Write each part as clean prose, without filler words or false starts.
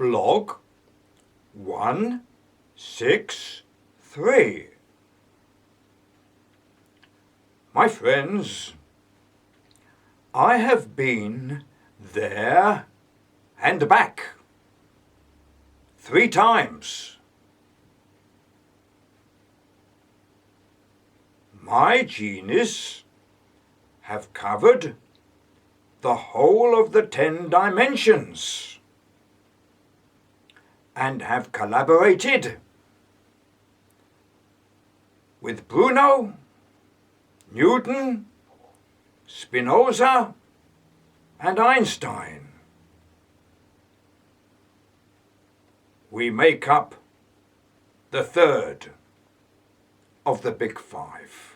blog 163. My friends, I have been there and back 3 times. My genies have covered the whole of the 10 dimensions and have collaborated with Bruno, Newton, Spinoza, and Einstein. We make up the 3rd of the Big Five.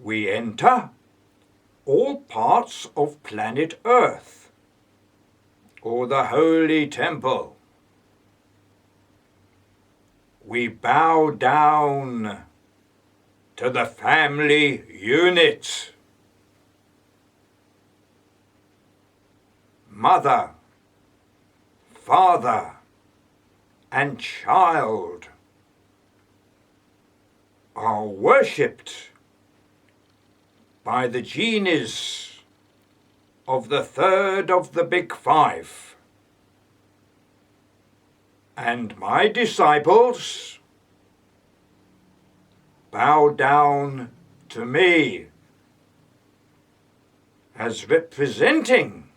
We enter all parts of planet Earth, or the Holy Temple. We bow down to the family unit. Mother, father, and child are worshipped by the genies of the 3rd of the Big Five. And my disciples bow down to me as representing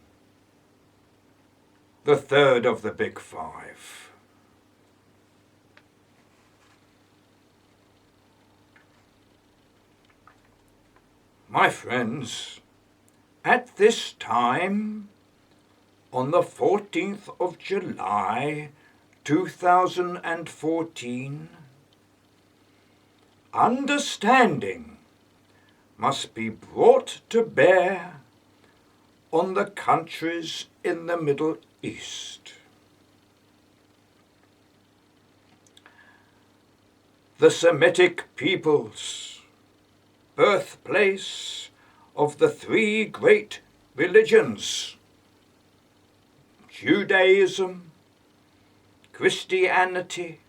the 3rd of the Big Five. My friends, at this time, on the 14th of July, 2014, understanding must be brought to bear on the countries in the Middle East. The Semitic peoples, birthplace of the 3 great religions, Judaism, Christianity,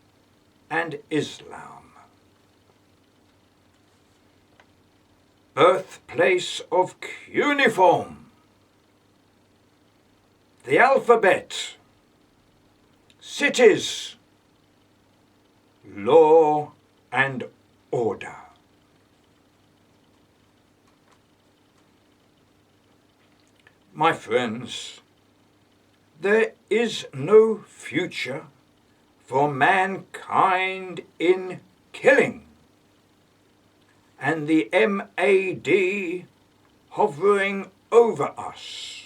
and Islam. Birthplace of cuneiform, the alphabet, cities, law and order. My friends, there is no future for mankind in killing, and the MAD hovering over us.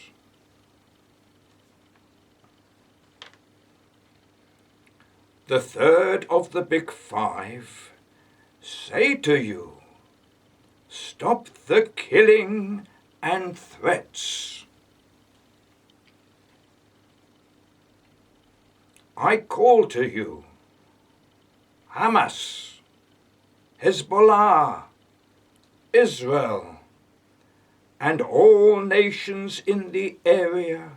The 3rd of the Big Five say to you, stop the killing and threats. I call to you, Hamas, Hezbollah, Israel, and all nations in the area.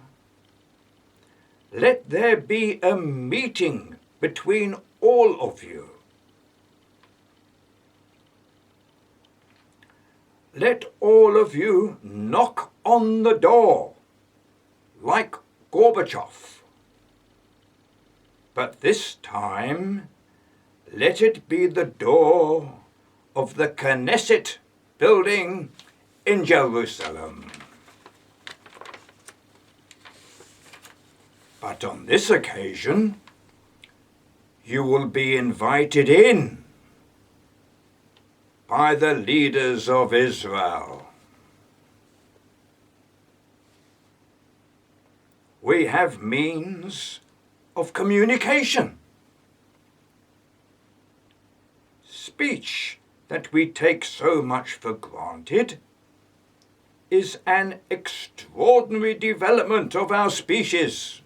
Let there be a meeting between all of you. Let all of you knock on the door like Gorbachev. But this time, let it be the door of the Knesset building in Jerusalem. But on this occasion, you will be invited in by the leaders of Israel. We have means of communication. Speech that we take so much for granted is an extraordinary development of our species.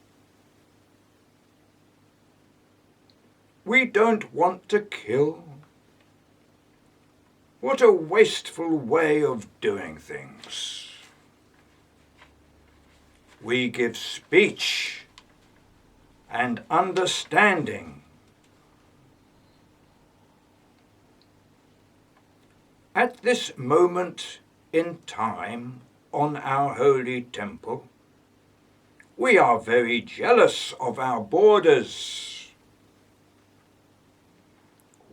We don't want to kill. What a wasteful way of doing things. we give speech and understanding. At this moment in time on our holy temple, we are very jealous of our borders.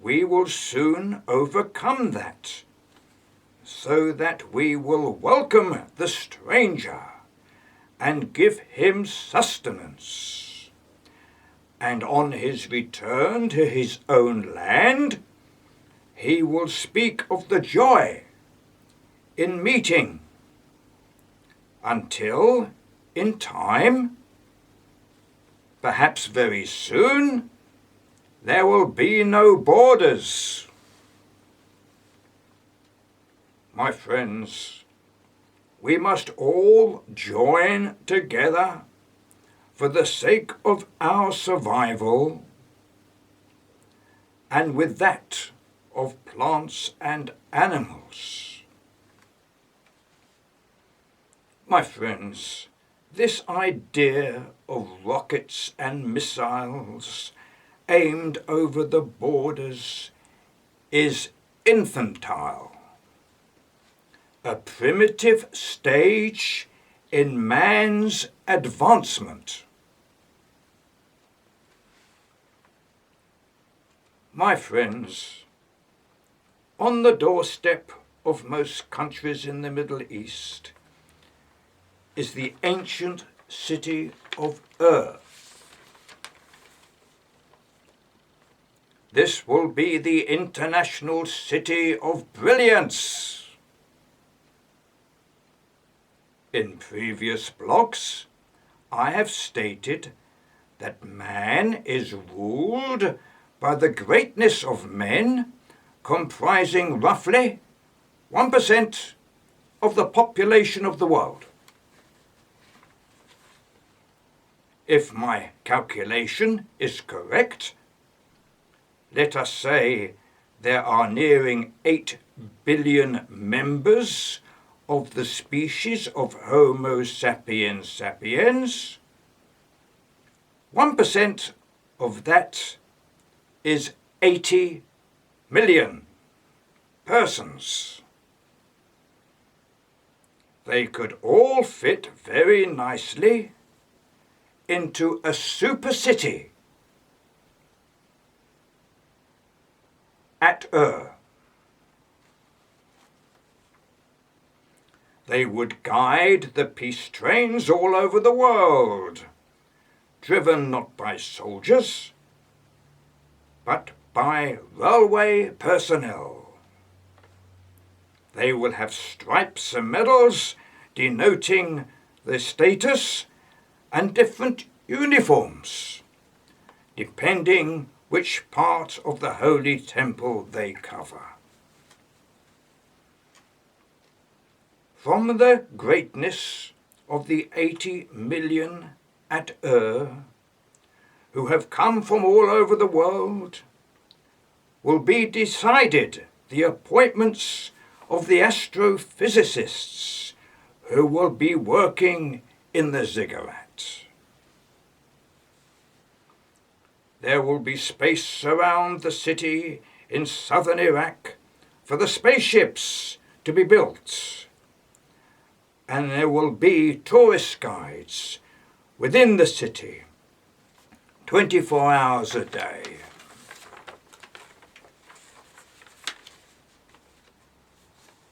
We will soon overcome that, so that we will welcome the stranger and give him sustenance. And on his return to his own land, he will speak of the joy in meeting, until, in time, perhaps very soon, there will be no borders. My friends, we must all join together for the sake of our survival, and with that of plants and animals. My friends, this idea of rockets and missiles aimed over the borders is infantile, a primitive stage in man's advancement. My friends, on the doorstep of most countries in the Middle East is the ancient city of Ur. This will be the international city of brilliance. In previous blogs, I have stated that man is ruled by the greatness of men comprising roughly 1% of the population of the world. If my calculation is correct, let us say there are nearing 8 billion members of the species of Homo sapiens sapiens. 1% of that is 80 million persons. They could all fit very nicely into a super city at Ur. They would guide the peace trains all over the world, driven not by soldiers, but by railway personnel. They will have stripes and medals denoting their status and different uniforms, depending which part of the holy temple they cover. From the greatness of the 80 million at Ur, who have come from all over the world, will be decided the appointments of the astrophysicists who will be working in the ziggurat. There will be space around the city in southern Iraq for the spaceships to be built, and there will be tourist guides within the city 24 hours a day.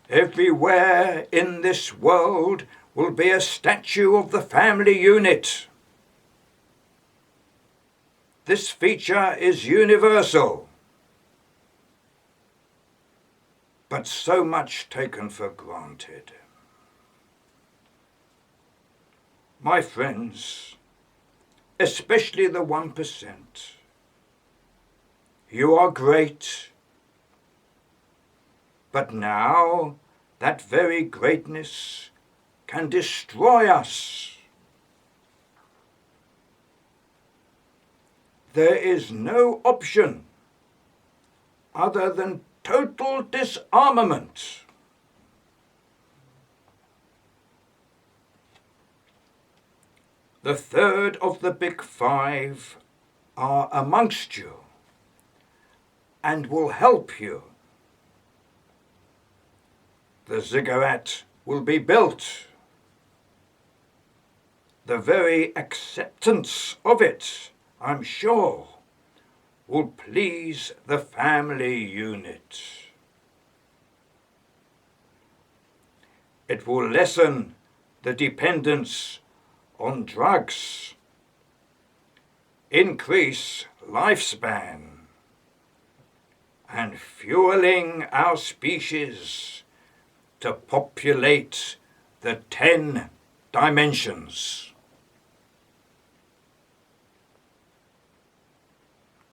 Everywhere in this world will be a statue of the family unit. This feature is universal, but so much taken for granted. My friends, especially the 1%, you are great, but now that very greatness can destroy us. There is no option other than total disarmament. The third of the big five are amongst you and will help you. The ziggurat will be built. The very acceptance of it, I'm sure, will please the family unit. It will lessen the dependence on drugs, increase lifespan, and fueling our species to populate the 10 dimensions.